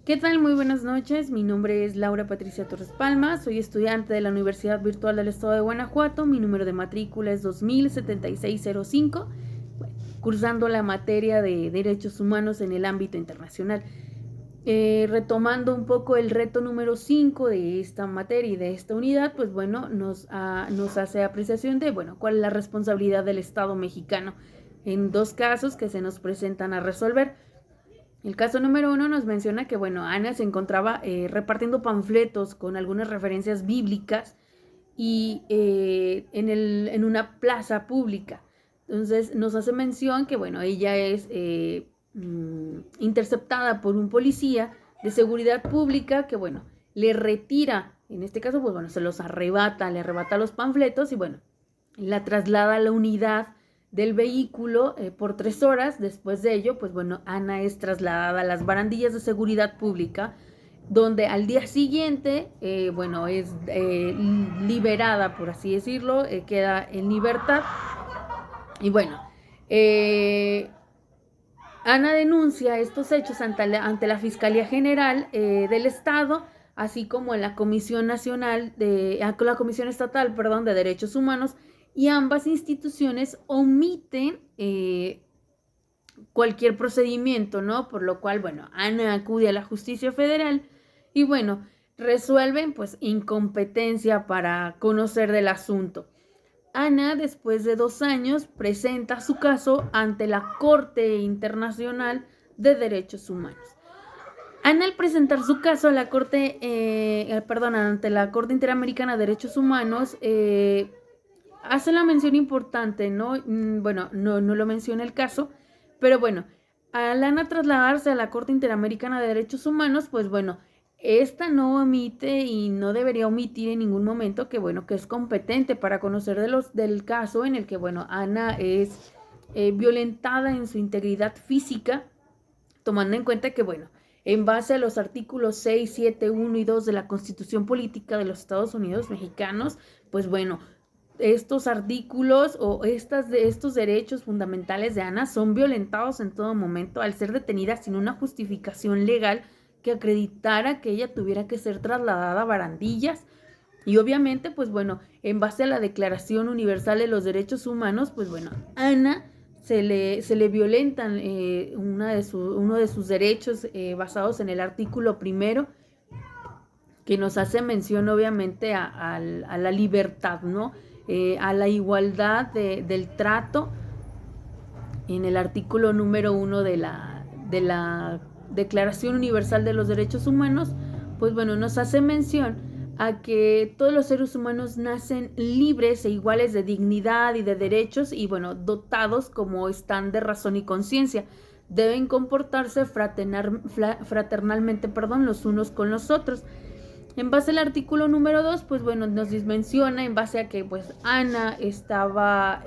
¿Qué tal? Muy buenas noches. Mi nombre es Laura Patricia Torres Palma. Soy estudiante de la Universidad Virtual del Estado de Guanajuato. Mi número de matrícula es 207605, cursando la materia de Derechos Humanos en el ámbito internacional. Retomando un poco el reto número 5 de esta materia y de esta unidad, pues bueno, nos hace apreciación de, cuál es la responsabilidad del Estado mexicano en dos casos que se nos presentan a resolver. El caso número 1 nos menciona que, Ana se encontraba repartiendo panfletos con algunas referencias bíblicas y en una plaza pública. Entonces nos hace mención que, ella es interceptada por un policía de seguridad pública que, le retira, en este caso, se los arrebata, le arrebata los panfletos y, la traslada a la unidad del vehículo por 3 horas. Después de ello, Ana es trasladada a las barandillas de seguridad pública, donde al día siguiente, es liberada, por así decirlo, queda en libertad. Y Ana denuncia estos hechos ante la Fiscalía General del Estado, así como en la Comisión Nacional la Comisión Estatal, de Derechos Humanos, y ambas instituciones omiten cualquier procedimiento, ¿no? Por lo cual, Ana acude a la Justicia Federal y, resuelven, incompetencia para conocer del asunto. Ana, después de 2 años, presenta su caso ante la Corte Internacional de Derechos Humanos. Ana, al presentar su caso a la Corte, ante la Corte Interamericana de Derechos Humanos, hace la mención importante, ¿no? No lo menciona el caso, pero al Ana trasladarse a la Corte Interamericana de Derechos Humanos, esta no omite y no debería omitir en ningún momento que, que es competente para conocer del caso en el que, Ana es violentada en su integridad física, tomando en cuenta que, en base a los artículos 6, 7, 1 y 2 de la Constitución Política de los Estados Unidos Mexicanos, estos artículos o estos derechos fundamentales de Ana son violentados en todo momento al ser detenida sin una justificación legal que acreditara que ella tuviera que ser trasladada a barandillas. Y obviamente, en base a la Declaración Universal de los Derechos Humanos, Ana se le violentan uno de sus derechos basados en el artículo 1, que nos hace mención obviamente a la libertad, ¿no? A la igualdad del trato en el artículo número 1 de la Declaración Universal de los Derechos Humanos, nos hace mención a que todos los seres humanos nacen libres e iguales de dignidad y de derechos y, dotados como están de razón y conciencia. Deben comportarse fraternalmente, los unos con los otros. En base al artículo número 2, nos menciona en base a que, Ana estaba,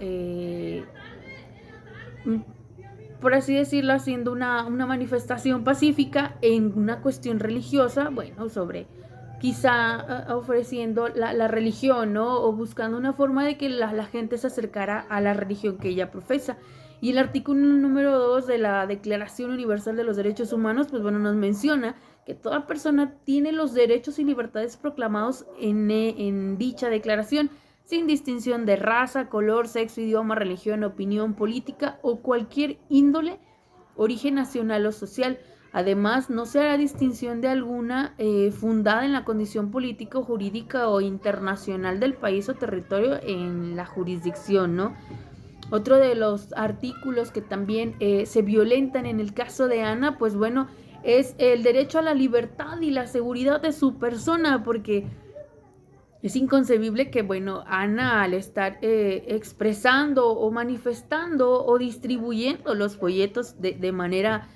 por así decirlo, haciendo una manifestación pacífica en una cuestión religiosa, sobre quizá ofreciendo la religión, ¿no? O buscando una forma de que la gente se acercara a la religión que ella profesa. Y el artículo número 2 de la Declaración Universal de los Derechos Humanos, nos menciona que toda persona tiene los derechos y libertades proclamados en dicha declaración, sin distinción de raza, color, sexo, idioma, religión, opinión política o cualquier índole, origen nacional o social. Además, no se hará distinción de alguna fundada en la condición política, jurídica o internacional del país o territorio en la jurisdicción, ¿no? Otro de los artículos que también se violentan en el caso de Ana, es el derecho a la libertad y la seguridad de su persona, porque es inconcebible que, Ana, al estar expresando o manifestando o distribuyendo los folletos de manera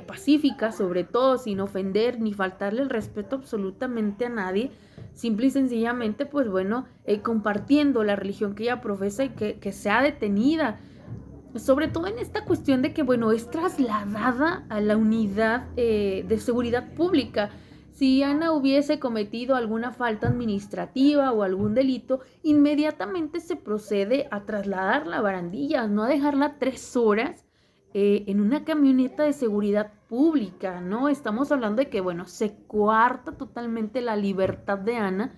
pacífica, sobre todo sin ofender ni faltarle el respeto absolutamente a nadie, simple y sencillamente, compartiendo la religión que ella profesa y que sea detenida. Sobre todo en esta cuestión de que, es trasladada a la unidad de seguridad pública. Si Ana hubiese cometido alguna falta administrativa o algún delito, inmediatamente se procede a trasladarla a barandillas, no a dejarla 3 horas en una camioneta de seguridad pública, ¿no? Estamos hablando de que, bueno, se coarta totalmente la libertad de Ana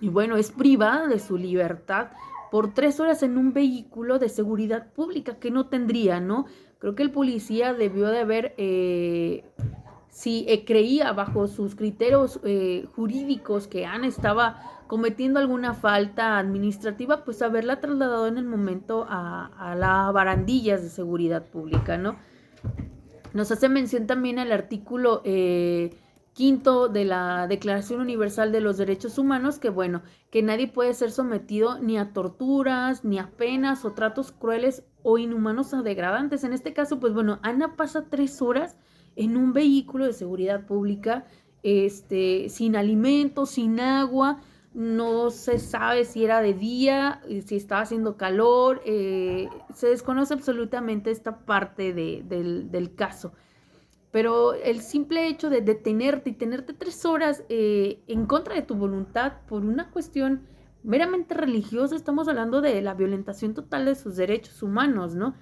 y, bueno, es privada de su libertad por 3 horas en un vehículo de seguridad pública que no tendría, ¿no? Creo que el policía debió de haber, si creía bajo sus criterios jurídicos que Ana estaba cometiendo alguna falta administrativa, pues haberla trasladado en el momento a las barandillas de seguridad pública, ¿no? Nos hace mención también al artículo quinto de la Declaración Universal de los Derechos Humanos, que bueno, que nadie puede ser sometido ni a torturas, ni a penas o tratos crueles o inhumanos o degradantes. En este caso, pues bueno, Ana pasa 3 horas en un vehículo de seguridad pública, sin alimentos, sin agua, no se sabe si era de día, si estaba haciendo calor, se desconoce absolutamente esta parte del caso. Pero el simple hecho de detenerte y tenerte 3 horas en contra de tu voluntad por una cuestión meramente religiosa, estamos hablando de la violentación total de sus derechos humanos, ¿no?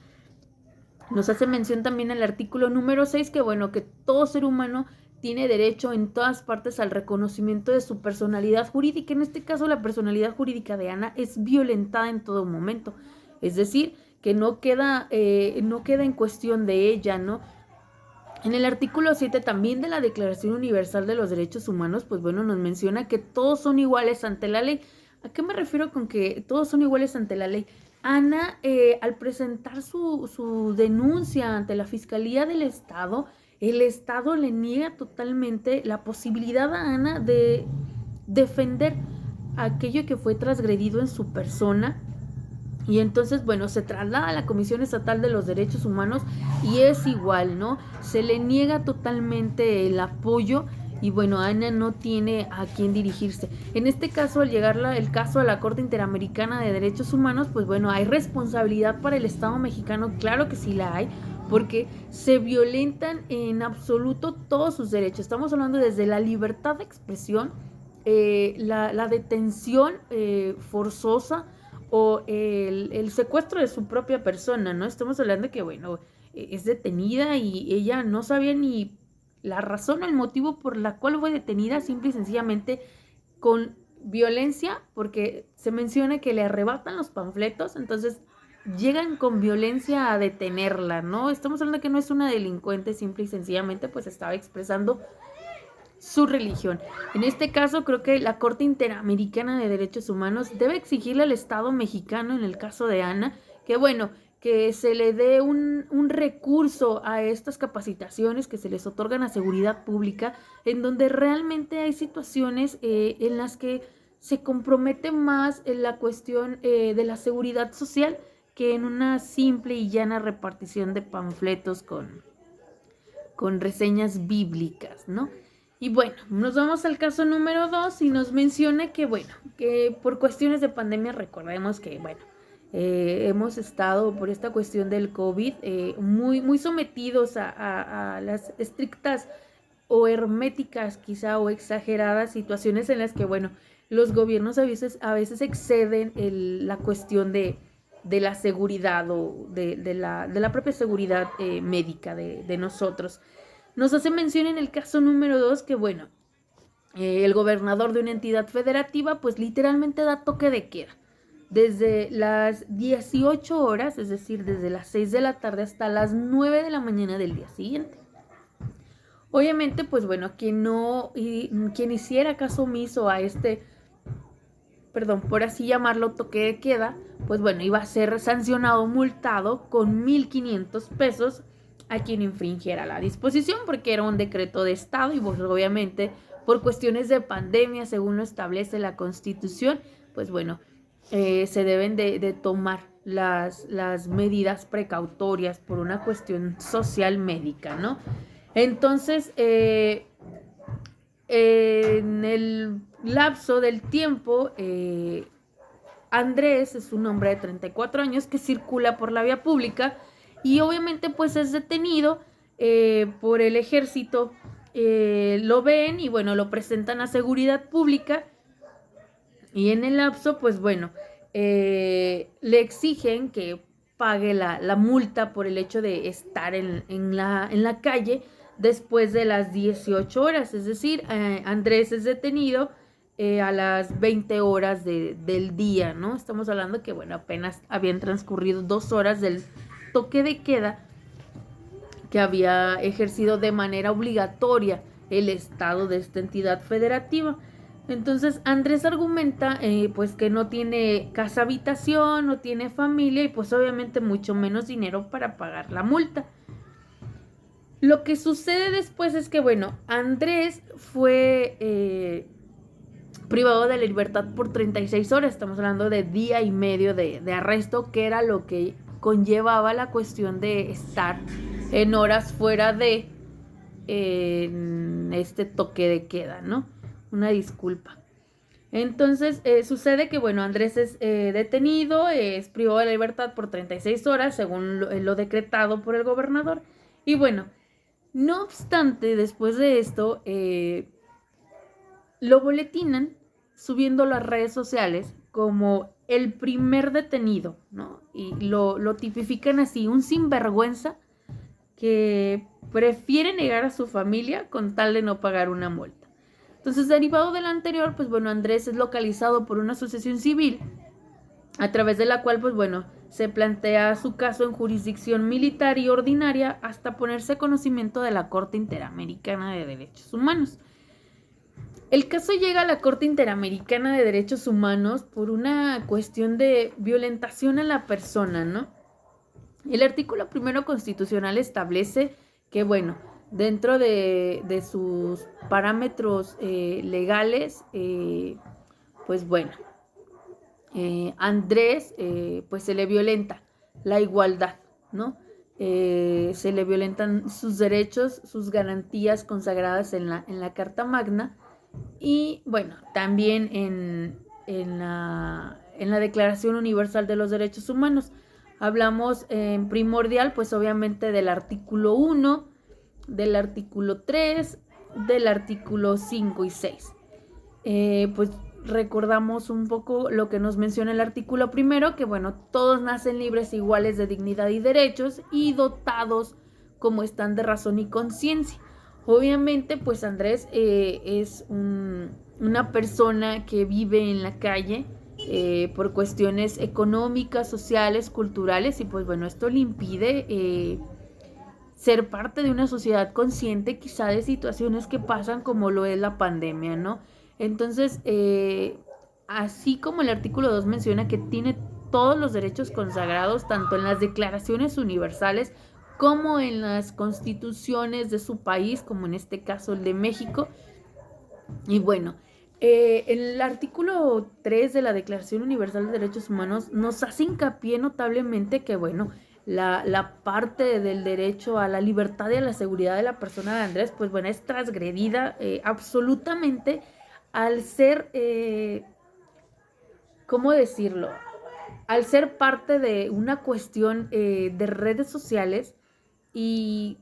Nos hace mención también el artículo número 6 que, bueno, que todo ser humano tiene derecho en todas partes al reconocimiento de su personalidad jurídica. En este caso, la personalidad jurídica de Ana es violentada en todo momento. Es decir, que no queda en cuestión de ella, ¿no? En el artículo 7 también de la Declaración Universal de los Derechos Humanos, pues bueno, nos menciona que todos son iguales ante la ley. ¿A qué me refiero con que todos son iguales ante la ley? Ana, al presentar su denuncia ante la Fiscalía del Estado, el Estado le niega totalmente la posibilidad a Ana de defender aquello que fue transgredido en su persona. Y entonces, bueno, se traslada a la Comisión Estatal de los Derechos Humanos y es igual, ¿no? Se le niega totalmente el apoyo y, bueno, Ana no tiene a quién dirigirse. En este caso, al llegar el caso a la Corte Interamericana de Derechos Humanos, pues bueno, ¿hay responsabilidad para el Estado mexicano? Claro que sí la hay, porque se violentan en absoluto todos sus derechos. Estamos hablando desde la libertad de expresión, la detención forzosa, o el secuestro de su propia persona, ¿no? Estamos hablando de que, bueno, es detenida y ella no sabía ni la razón o el motivo por la cual fue detenida, simple y sencillamente con violencia, porque se menciona que le arrebatan los panfletos, entonces llegan con violencia a detenerla, ¿no? Estamos hablando de que no es una delincuente, simple y sencillamente pues estaba expresando su religión. En este caso, creo que la Corte Interamericana de Derechos Humanos debe exigirle al Estado mexicano, en el caso de Ana, que bueno, que se le dé un recurso a estas capacitaciones que se les otorgan a seguridad pública, en donde realmente hay situaciones en las que se compromete más en la cuestión de la seguridad social que en una simple y llana repartición de panfletos con reseñas bíblicas, ¿no? Y bueno, nos vamos al caso número 2 y nos menciona que, bueno, que por cuestiones de pandemia, recordemos que, bueno, hemos estado por esta cuestión del COVID muy sometidos a las estrictas o herméticas quizá o exageradas situaciones en las que, bueno, los gobiernos a veces exceden la cuestión de la seguridad o de la propia seguridad médica de nosotros. Nos hace mención en el caso número 2 que, bueno, el gobernador de una entidad federativa pues literalmente da toque de queda. Desde las 18 horas, es decir, desde las 6 de la tarde hasta las 9 de la mañana del día siguiente. Obviamente, pues bueno, quien hiciera caso omiso a por así llamarlo, toque de queda, pues bueno, iba a ser sancionado, multado con 1,500 pesos a quien infringiera la disposición, porque era un decreto de Estado y pues obviamente por cuestiones de pandemia, según lo establece la Constitución, pues bueno, se deben de tomar las medidas precautorias por una cuestión social médica, ¿no? Entonces, en el lapso del tiempo, Andrés es un hombre de 34 años que circula por la vía pública y obviamente pues es detenido por el ejército, lo ven y bueno, lo presentan a seguridad pública y en el lapso pues bueno, le exigen que pague la multa por el hecho de estar en la calle después de las 18 horas. Es decir, Andrés es detenido a las 20 horas del día, ¿no? Estamos hablando que, bueno, apenas habían transcurrido 2 horas del toque de queda que había ejercido de manera obligatoria el Estado de esta entidad federativa. Entonces Andrés argumenta pues que no tiene casa habitación, no tiene familia y pues obviamente mucho menos dinero para pagar la multa. Lo que sucede después es que, bueno, Andrés fue privado de la libertad por 36 horas. Estamos hablando de día y medio de arresto, que era lo que conllevaba la cuestión de estar en horas fuera de este toque de queda, ¿no? Una disculpa. Entonces sucede que, bueno, Andrés es detenido, es privado de la libertad por 36 horas, según lo decretado por el gobernador. Y bueno, no obstante, después de esto, lo boletinan subiendo las redes sociales como el primer detenido, ¿no? Y lo tipifican así, un sinvergüenza que prefiere negar a su familia con tal de no pagar una multa. Entonces, derivado del anterior, pues bueno, Andrés es localizado por una asociación civil a través de la cual, pues bueno, se plantea su caso en jurisdicción militar y ordinaria hasta ponerse a conocimiento de la Corte Interamericana de Derechos Humanos. El caso llega a la Corte Interamericana de Derechos Humanos por una cuestión de violentación a la persona, ¿no? El artículo primero constitucional establece que, bueno, dentro de sus parámetros legales, pues bueno, Andrés, pues se le violenta la igualdad, ¿no? Se le violentan sus derechos, sus garantías consagradas en la Carta Magna y, bueno, también en la Declaración Universal de los Derechos Humanos. Hablamos en primordial, pues obviamente del artículo 1, del artículo 3, del artículo 5 y 6. Pues recordamos un poco lo que nos menciona el artículo primero, que bueno, todos nacen libres, iguales de dignidad y derechos y dotados como están de razón y conciencia. Obviamente, pues Andrés es una persona que vive en la calle por cuestiones económicas, sociales, culturales y pues bueno, esto le impide ser parte de una sociedad consciente quizá de situaciones que pasan como lo es la pandemia, ¿no? Entonces, así como el artículo 2 menciona que tiene todos los derechos consagrados, tanto en las declaraciones universales como en las constituciones de su país, como en este caso el de México. Y bueno, el artículo 3 de la Declaración Universal de Derechos Humanos nos hace hincapié notablemente que, bueno, la parte del derecho a la libertad y a la seguridad de la persona de Andrés, pues bueno, es transgredida absolutamente al ser, ¿cómo decirlo? Al ser parte de una cuestión de redes sociales y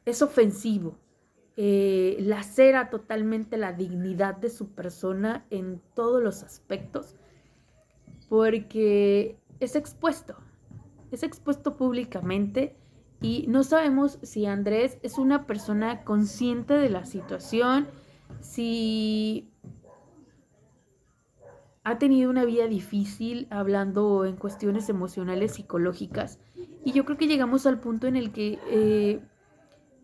es ofensivo. Lacera totalmente la dignidad de su persona en todos los aspectos porque es expuesto públicamente y no sabemos si Andrés es una persona consciente de la situación, si ha tenido una vida difícil hablando en cuestiones emocionales, psicológicas y yo creo que llegamos al punto en el que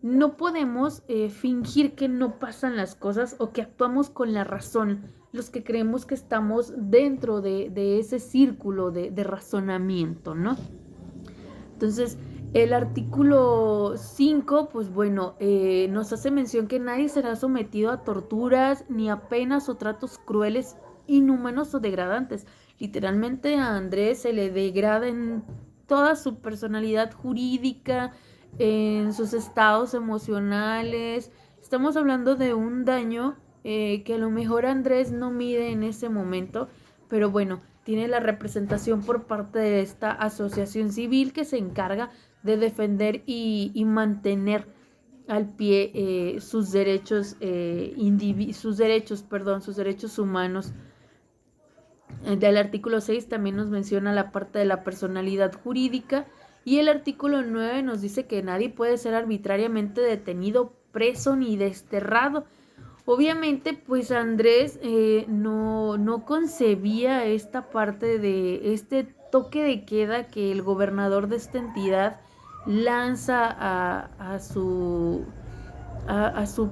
no podemos fingir que no pasan las cosas o que actuamos con la razón, los que creemos que estamos dentro de ese círculo de razonamiento, ¿no? Entonces, el artículo 5, pues bueno, nos hace mención que nadie será sometido a torturas, ni a penas o tratos crueles, inhumanos o degradantes. Literalmente a Andrés se le degrada en toda su personalidad jurídica, en sus estados emocionales. Estamos hablando de un daño que a lo mejor Andrés no mide en ese momento, pero bueno, tiene la representación por parte de esta asociación civil que se encarga de defender y mantener al pie sus derechos, sus derechos humanos. Del artículo 6 también nos menciona la parte de la personalidad jurídica, y el artículo 9 nos dice que nadie puede ser arbitrariamente detenido, preso ni desterrado. Obviamente, pues Andrés no concebía esta parte de este toque de queda que el gobernador de esta entidad lanza a su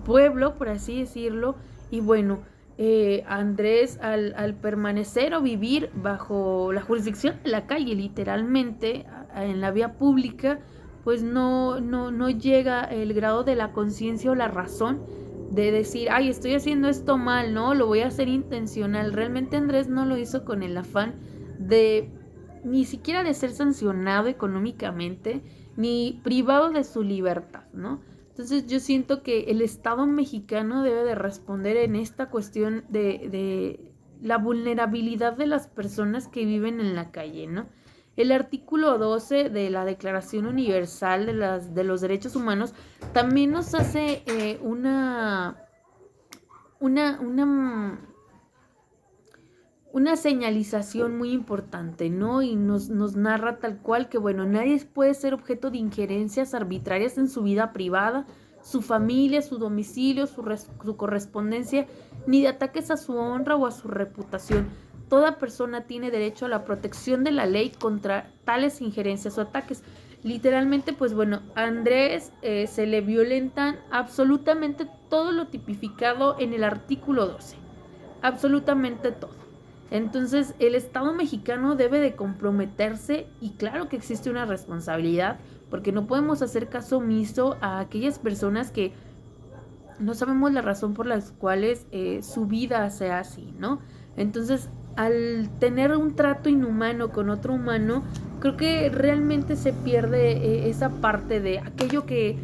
pueblo, por así decirlo. Y bueno, Andrés al permanecer o vivir bajo la jurisdicción de la calle, literalmente, en la vía pública, pues no llega el grado de la conciencia o la razón de decir, ay, estoy haciendo esto mal, no, lo voy a hacer intencional. Realmente Andrés no lo hizo con el afán de ni siquiera de ser sancionado económicamente, ni privado de su libertad, ¿no? Entonces yo siento que el Estado mexicano debe de responder en esta cuestión de la vulnerabilidad de las personas que viven en la calle, ¿no? El artículo 12 de la Declaración Universal de los Derechos Humanos también nos hace una señalización muy importante, ¿no? Y nos narra tal cual que, bueno, nadie puede ser objeto de injerencias arbitrarias en su vida privada, su familia, su domicilio, su correspondencia, ni de ataques a su honra o a su reputación. Toda persona tiene derecho a la protección de la ley contra tales injerencias o ataques. Literalmente, pues bueno, a Andrés se le violentan absolutamente todo lo tipificado en el artículo 12. Absolutamente todo. Entonces, el Estado mexicano debe de comprometerse, y claro que existe una responsabilidad, porque no podemos hacer caso omiso a aquellas personas que no sabemos la razón por las cuales su vida sea así, ¿no? Entonces, al tener un trato inhumano con otro humano, creo que realmente se pierde esa parte de aquello que,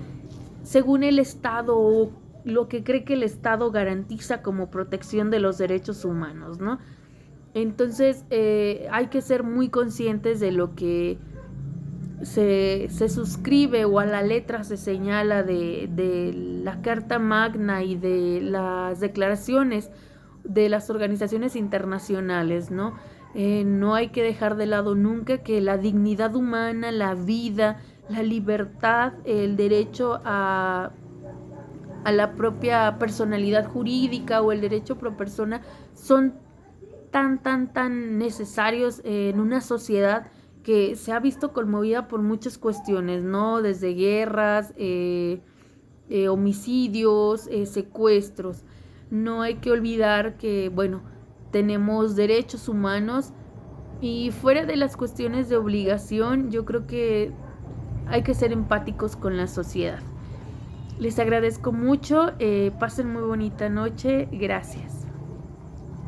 según el Estado, o lo que cree que el Estado garantiza como protección de los derechos humanos, ¿no? Entonces hay que ser muy conscientes de lo que se suscribe o a la letra se señala de la Carta Magna y de las declaraciones de las organizaciones internacionales, ¿no? No hay que dejar de lado nunca que la dignidad humana, la vida, la libertad, el derecho a la propia personalidad jurídica o el derecho pro persona son tan necesarios en una sociedad que se ha visto conmovida por muchas cuestiones, ¿no? Desde guerras, homicidios, secuestros. No hay que olvidar que, bueno, tenemos derechos humanos, y fuera de las cuestiones de obligación, yo creo que hay que ser empáticos con la sociedad. Les agradezco mucho, pasen muy bonita noche, gracias.